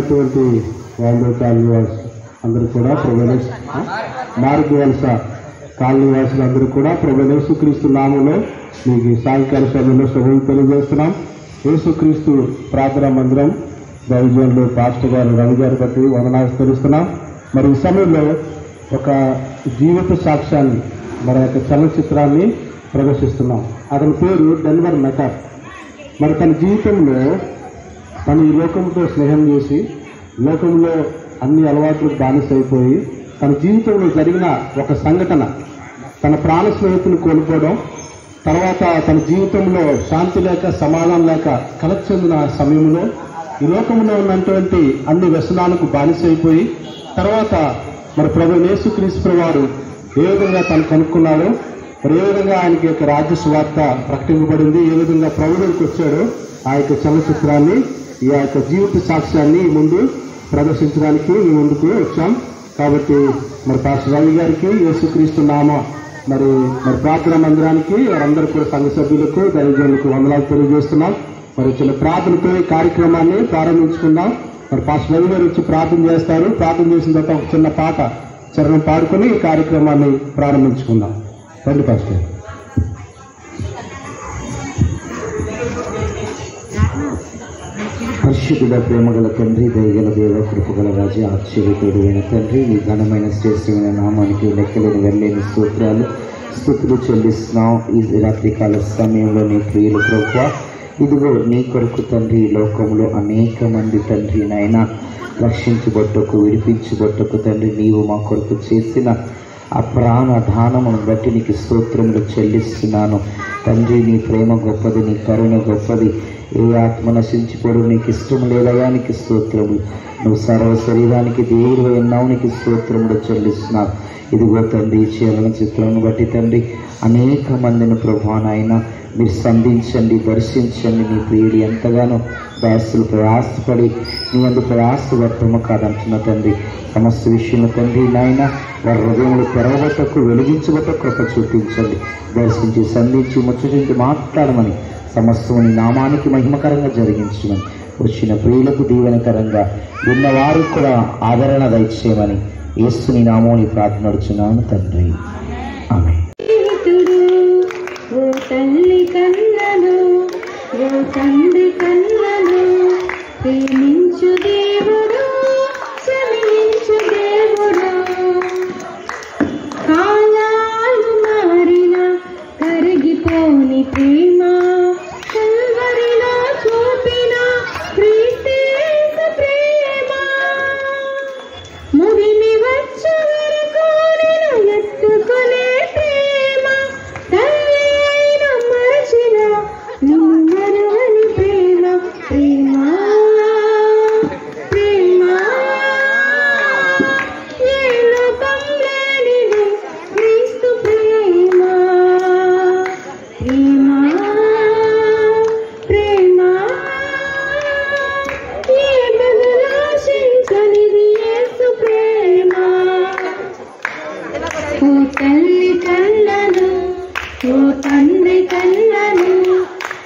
ఉన్నటువంటి వాళ్ళు కాలనీ వాసు అందరూ కూడా మార్గ వలస కాలనీ వాసులు అందరూ కూడా ప్రభువైన యేసుక్రీస్తు నామములో మీకు సాయంకాల సమయంలో శుభం తెలియజేస్తున్నాం. యేసుక్రీస్తు ప్రార్థనా మందిరం దైవజనులు పాస్టర్ గారు రవి గారి బట్టి వందనాలు తెలుస్తున్నాం. మరి ఈ సమయంలో ఒక జీవిత సాక్ష్యాన్ని మన యొక్క చలనచిత్రాన్ని ప్రదర్శిస్తున్నాం. అతని పేరు డెన్వర్ మెటర్. మరి తన జీవితంలో తను ఈ లోకంతో స్నేహం చేసి లోకంలో అన్ని అలవాట్లకు బానిస అయిపోయి తన జీవితంలో జరిగిన ఒక సంఘటన తన ప్రాణ స్నేహితులు కోల్పోవడం, తర్వాత తన జీవితంలో శాంతి లేక సమాధానం లేక కలత చెందిన సమయంలో ఈ లోకంలో ఉన్నటువంటి అన్ని వ్యసనాలకు బానిస అయిపోయి తర్వాత మరి ప్రభువైన యేసుక్రీస్తు వారు ఏ విధంగా తను కనుక్కున్నాడో, మరి ఏ విధంగా ఆయనకి యొక్క రాజ్య సువార్త ప్రకటింపబడింది, ఏ విధంగా ప్రభువుకి వచ్చాడో ఆ యొక్క చలనచిత్రాన్ని ఈ యొక్క జీవిత సాక్ష్యాన్ని ముందు ప్రదర్శించడానికి మీ ముందుకు వచ్చాం. కాబట్టి మరి పాస్టర్ రవి గారికి యేసుక్రీస్తు నామ మరి ప్రార్థనా మందిరానికి వారందరూ కూడా సంఘ సభ్యులకు దైవజనులకు వందనాలు తెలియజేస్తున్నాం. మరి చిన్న ప్రార్థనతో ఈ కార్యక్రమాన్ని ప్రారంభించుకుందాం. మరి పాస్టర్ రవి గారు వచ్చి ప్రార్థన చేస్తారు. ప్రార్థన చేసిన తర్వాత ఒక చిన్న పాట చరణం పాడుకొని ఈ కార్యక్రమాన్ని ప్రారంభించుకుందాం. రండి పాస్టర్. పరిశుద్ధుడ, ప్రేమగల తండ్రి, దయగల దేవ, కృపగల రాజు, ఆశ్చర్యకుడు అయిన తండ్రి, నీ ఘనమైన శ్రేష్టమైన నామానికి లెక్కలేని వెళ్ళలేని స్తోత్రాలు స్తుతులు చెల్లిస్తున్నాం. ఈ రాత్రికాల సమయంలో నీ ప్రియులు ప్రభువా, ఇదిగో నీ కొరకు తండ్రి ఈ లోకంలో అనేక మంది తండ్రి నాయన రక్షించబట్టకు విడిపించబట్టకు తండ్రి నీవు మా కొరకు చేసిన ఆ ప్రాణ దానమును బట్టి నీకు స్తోత్రములు చెల్లిస్తున్నాను తండ్రి. నీ ప్రేమ గొప్పది, నీ కరుణ గొప్పది. ఏ ఆత్మ నశించిపోవడం నీకు ఇష్టం లేదయా, నీకు స్తోత్రములు. నువ్వు సర్వ శరీరానికి దేవుడు ఉన్నావు, నీకు స్తోత్రములు చెల్లిస్తున్నావు. ఇదిగో తండ్రి ఈ చలనచిత్రాన్ని బట్టి తండ్రి అనేక మందిని ప్రభువా నాయన మీరు సంధించండి, దర్శించండి. నీ ప్రియుడు ఎంతగానో దాసులు ప్రయాసపడి నీ అందు ప్రయాస వ్యర్థము కాదంటున్న తండ్రి, సమస్త విషయంలో తండ్రి నాయన వారి హృదయములు తెరవబట్టకు వెలిగించబట్ట కృప చూపించండి. దర్శించి సంధించి ముచ్చటించి మాట్లాడమని సమస్తము నీ నామానికి మహిమకరంగా జరిగించమని, వచ్చిన ప్రియులకు దీవెనకరంగా విన్నవారికి కూడా ఆదరణ దయచేయమని యేసుని నామముని ప్రార్థనడుచున్నాను తండ్రి, ఆమేన్. ఓ తల్లి కన్నను, ఓ తండ్రి కన్నను, ప్రేమించు దేవుడు, క్షమించు దేవుడు. కాలాలు మారిన కరిగిపోని ప్రేమ కల్వరిలో చూపిన క్రీస్తు ప్రేమ. ముదిమి వచ్చే వరకు నేను ఎత్తుకునే ప్రేమ, తల్లి అయిన మరచిన నిన్ను మరవని ప్రేమ. ప్రేమ ప్రేమ ఏ లోకం లేనిది క్రీస్తు ప్రేమ. ప్రేమ ప్రేమ ఏ బదులాశించనిది యేసు ప్రేమ. ఓ తల్లి కన్నను, ఓ తండ్రి కన్నను,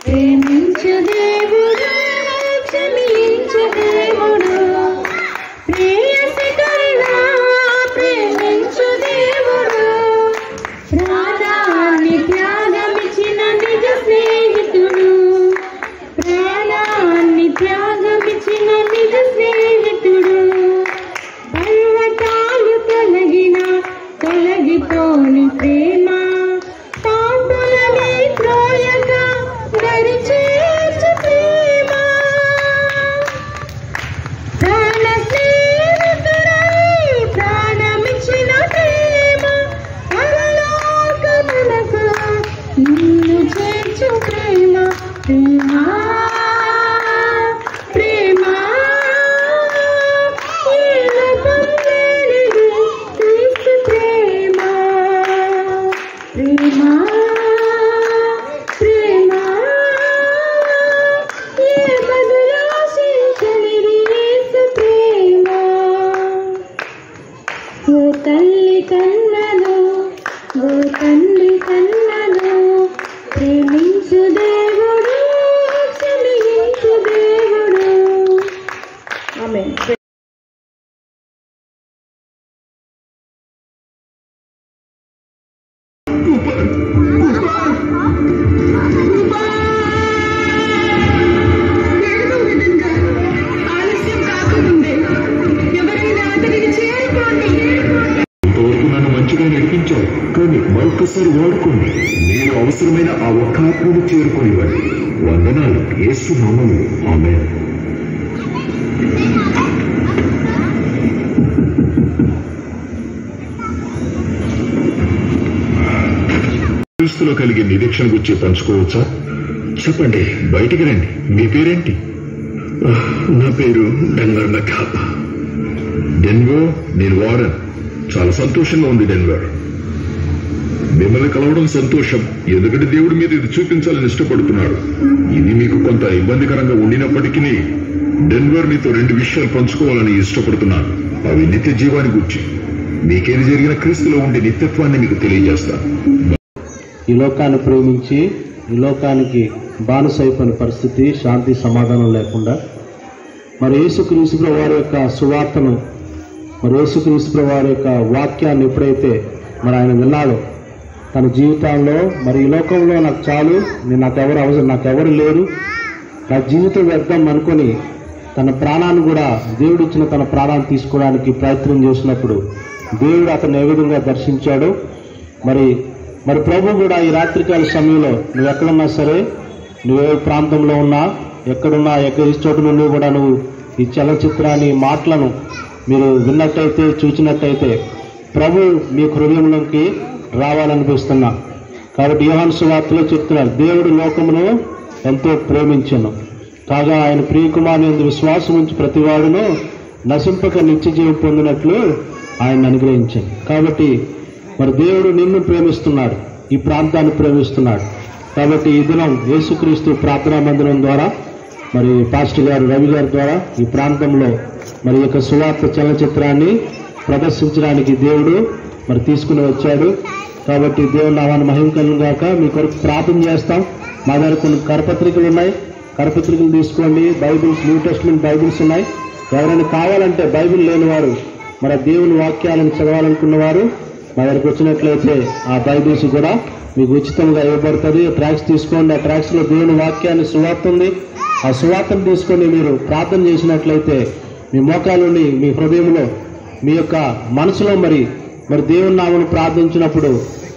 ప్రేమించు దేవుడు, క్షమించు దేవుడు. ప్రేయసి కన్నా ప్రేమించు దేవుడు, ప్రాణాన్ని త్యాగమిచ్చిన నిజ స్నేహితుడు. ప్రాణాన్ని త్యాగమిచ్చిన నిజ స్నేహితుడు. పర్వతాలు తొలగిపోని ప్రేమ, పాపులని త్రోయక దరి చేర్చు ప్రేమ. ప్రాణ స్నేహితుడై ప్రాణమిచ్చిన ప్రేమ, పరలోకమునకు నిన్ను చేర్చు ప్రేమ. ప్రేమ ప్రేమ ఏ లోకం లేనిది క్రీస్తు ప్రేమ. ప్రేమ ప్రేమ ఏ బదులాశించనిది యేసు ప్రేమ. ఓ తల్లి కన్నను, ఓ తండ్రి కన్నను, ప్రేమించు దేవుడు, క్షమించు దేవుడు. ఆమేన్. మరొకసారి వాడుకోండి. నేను అవసరమైన ఆ ఒక్క ఆత్మను చేరుకునివ్వండి. వందనాలు. యేసు నామములో ఆమేన్. క్రీస్తులో కలిగే నిరీక్షణ గురించి పంచుకోవచ్చా? చెప్పండి, బయటికి రండి. మీ పేరేంటి? నా పేరు డెన్వర్ మెకాప్. డెన్వర్, నేను వారన్. చాలా సంతోషంగా ఉంది డెన్వర్. మిమ్మల్ని కలవడం సంతోషం, ఎందుకంటే దేవుడు మీద ఇది చూపించాలని ఇష్టపడుతున్నాడు. ఇది మీకు కొంత ఇబ్బందికరంగా ఉండినప్పటికీ డెన్వర్ మీతో 2 విషయాలు పంచుకోవాలని ఇష్టపడుతున్నాను. అవి నిత్య జీవాన్ని గురించి. మీకేది జరిగిన క్రీస్తులో ఉండే నిత్యత్వాన్ని మీకు తెలియజేస్తాను. ఈ లోకాన్ని ప్రేమించి ఈ లోకానికి బానిసైపోయిన పరిస్థితి, శాంతి సమాధానం లేకుండా మరి యేసుక్రీస్తు వారి యొక్క సువార్తను, మరి యేసుక్రీస్తు వారి యొక్క వాక్యాన్ని ఎప్పుడైతే మరి ఆయన విన్నాడో తన జీవితంలో, మరి ఈ లోకంలో నాకు చాలు, నాకెవరు అవసరం, నాకెవరు లేరు, నా జీవితం వ్యర్థం అనుకొని తన ప్రాణాన్ని కూడా, దేవుడిచ్చిన తన ప్రాణాన్ని తీసుకోవడానికి ప్రయత్నం చేసినప్పుడు దేవుడు అతను ఏ విధంగా దర్శించాడు. మరి ప్రభు కూడా ఈ రాత్రికాల సమయంలో నువ్వు ఎక్కడున్నా సరే, నువ్వే ప్రాంతంలో ఉన్నా, ఎక్కడున్నా, ఈ చోట నుండి కూడా నువ్వు ఈ చలనచిత్రాన్ని, మాటలను మీరు విన్నట్టయితే, చూసినట్టయితే ప్రభు మీ హృదయంలోకి రావాలనిపిస్తున్నా. కాబట్టి యోహాను సువార్తలో చెప్తున్నారు, దేవుడు లోకమును ఎంతో ప్రేమించెను కాగా ఆయన ప్రియకుమారుని యందు విశ్వాసం ఉంచి ప్రతివాడును నశింపక నిత్య జీవం పొందినట్లు ఆయన అనుగ్రహించాను. కాబట్టి మరి దేవుడు నిన్ను ప్రేమిస్తున్నాడు, ఈ ప్రాంతాన్ని ప్రేమిస్తున్నాడు. కాబట్టి ఈ దినం యేసుక్రీస్తు ప్రార్థనా మందిరం ద్వారా, మరి పాస్టర్ గారు రవి గారి ద్వారా ఈ ప్రాంతంలో మరి యొక్క సువార్త చలనచిత్రాన్ని ప్రదర్శించడానికి దేవుడు మరి తీసుకుని వచ్చాడు. కాబట్టి దేవుని నామాన్ని మహిమ కలుగును గాక. మీ కొరకు ప్రార్థన చేస్తాం. మా దగ్గర కొన్ని కరపత్రికలు ఉన్నాయి, కరపత్రికలు తీసుకోండి. బైబిల్స్, న్యూ టెస్ట్మెంట్ బైబిల్స్ ఉన్నాయి. ఎవరైనా కావాలంటే బైబిల్ లేనివారు, మరి దేవుని వాక్యాలను చదవాలనుకున్నవారు మా దగ్గరకు వచ్చినట్లయితే ఆ బైబిల్స్ కూడా మీకు ఉచితంగా ఇవ్వబడుతుంది. ట్రాక్స్ తీసుకోండి. ఆ ట్రాక్స్లో దేవుని వాక్యాన్ని సువార్త ఉంది. ఆ సువార్తను తీసుకొని మీరు ప్రార్థన చేసినట్లయితే మీ మోకాలుని, మీ హృదయంలో, మీ యొక్క మనసులో మరి దేవుని నామను ప్రార్థించినప్పుడు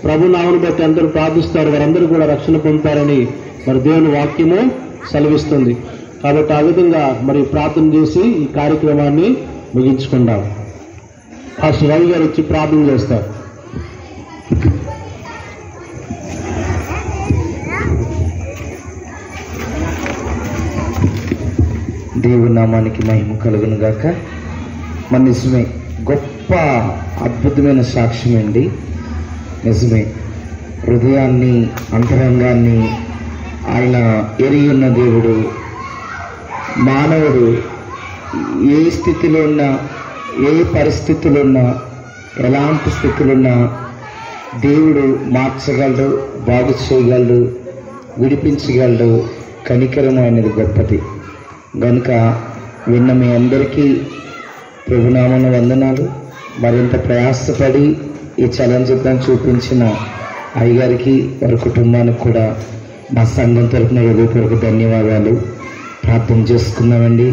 ప్రభు నామను బట్టి అందరూ ప్రార్థిస్తారు, వారందరూ కూడా రక్షణ పొందుతారని మరి దేవుని వాక్యము సెలవిస్తుంది. కాబట్టి ఆ విధంగా మరి ప్రార్థన చేసి ఈ కార్యక్రమాన్ని ముగించుకుందాం. పాస్టర్ రవి గారు వచ్చి ప్రార్థన చేస్తారు. దేవుని నామానికి మహిమ కలుగును గాక. మన నిజమే, గొప్ప అద్భుతమైన సాక్ష్యం అండి. నిజమే, హృదయాన్ని, అంతరంగాన్ని ఆయన ఎరిగి ఉన్న దేవుడు. మానవుడు ఏ స్థితిలో ఉన్నా, ఏ పరిస్థితులు ఉన్నా, ఎలాంటి స్థితులు ఉన్నా దేవుడు మార్చగలడు, బాగు చేయగలడు, విడిపించగలడు. కనికరం అనేది గొప్పది. కనుక విన్న మీ అందరికీ ప్రభునామన వందనాలు. మరింత ప్రయాసపడి ఈ చలనచిత్రం చూపించిన అయ్యగారికి, వారి కుటుంబానికి కూడా మా సంఘం తరఫున హృదయపూర్వక ధన్యవాదాలు. ప్రార్థన చేసుకున్నామండి.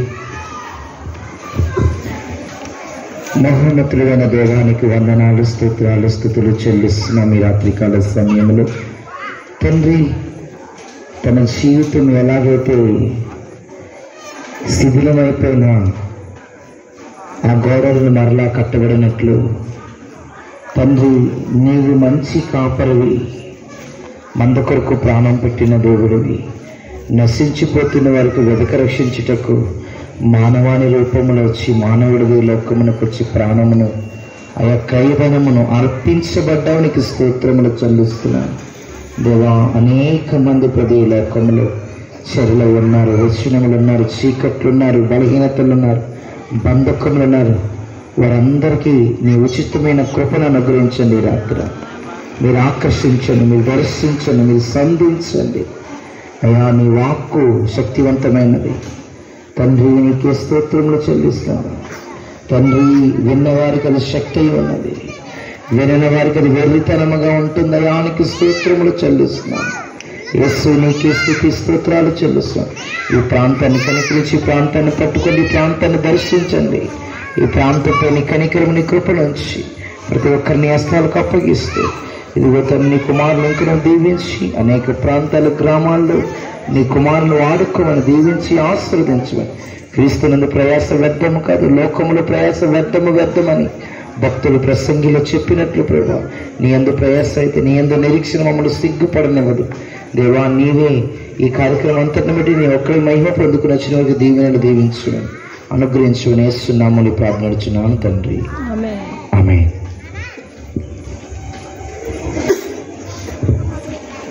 మహోన్నతుడైన దేవానికి వందనాలు, స్తోత్రాలు, స్తుతులు చెల్లిస్తున్నాం. ఈ రాత్రికాల సమయంలో తండ్రి తన జీవితం ఎలాగైతే శిథిలమైపోయిన ఆ గోడలను మరలా కట్టబడినట్లు తండ్రి నీవు మంచి కాపరివి, మంద కొరకు ప్రాణం పెట్టిన దేవుడివి, నశించిపోతున్న వారికి వెదక రక్షించుటకు మానవాని రూపములో వచ్చి మానవుడివి లోకమునకు వచ్చి ప్రాణమును ఆ యొక్క కైవనమును అర్పించబడ్డానికి స్తోత్రములు చెల్లిస్తున్నాను. దేవా, అనేక మంది ప్రతి లోకములో చెరలో ఉన్నారు, వచనములు ఉన్నారు, చీకట్లు ఉన్నారు, బలహీనతలు ఉన్నారు, బంధకములు ఉన్నారు. వారందరికీ నీ ఉచితమైన కృపను అనుగ్రహించండి. రాత్రి మీరు ఆకర్షించండి, మీరు దర్శించండి, మీరు సంధించండి. అయ్యా, నీ వాక్కు శక్తివంతమైనది తండ్రి. నీకే స్తోత్రములు చెల్లిస్తాను తండ్రి. విన్నవారికి అది శక్తి ఉన్నది, వినని వారికి అది వెర్రితనముగా ఉంటుంది. అయానికి స్తోత్రములు చెల్లిస్తున్నాను. యేసు నీకే స్తుతి స్తోత్రాలు చెల్లిస్తున్నాను. ఈ ప్రాంతాన్ని కనికరించి, ఈ ప్రాంతాన్ని పట్టుకొని, ఈ ప్రాంతాన్ని దర్శించండి. ఈ ప్రాంతంపై నీ కనికరము, నీ కృప నుంచి ప్రతి ఒక్కరిని హస్తాలకు అప్పగిస్తూ ఇదిగో తండ్రి నీ కుమారులు ఇంకా దీవించి అనేక ప్రాంతాల గ్రామాల్లో నీ కుమారులు వాడుకోమని దీవించి ఆశీర్వదించమని. క్రీస్తునందు ప్రయాస వ్యర్థము కాదు, లోకములో ప్రయాస వ్యర్థమని భక్తులు ప్రసంగిలో చెప్పినట్లు ప్రభా, నీ యందు ప్రయాస అయితే నీ యందు నిరీక్షణ మమ్మల్ని సిగ్గుపడనివ్వదు. దేవా, నీవే ఈ కార్యక్రమం అంతటిని బట్టి నీ ఒక్కరి మహిమ పొందుకుని వచ్చిన వారికి దీవెనలు దీవించుమని అనుగ్రహించుమని యేసునామములో ప్రార్థించున్నాను తండ్రి, ఆమేన్.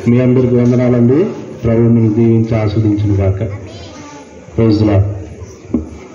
మీ అందరికి వందనాలండి. ప్రభువుని దీవించి ఆస్వాదించును గాక. Praise the lord.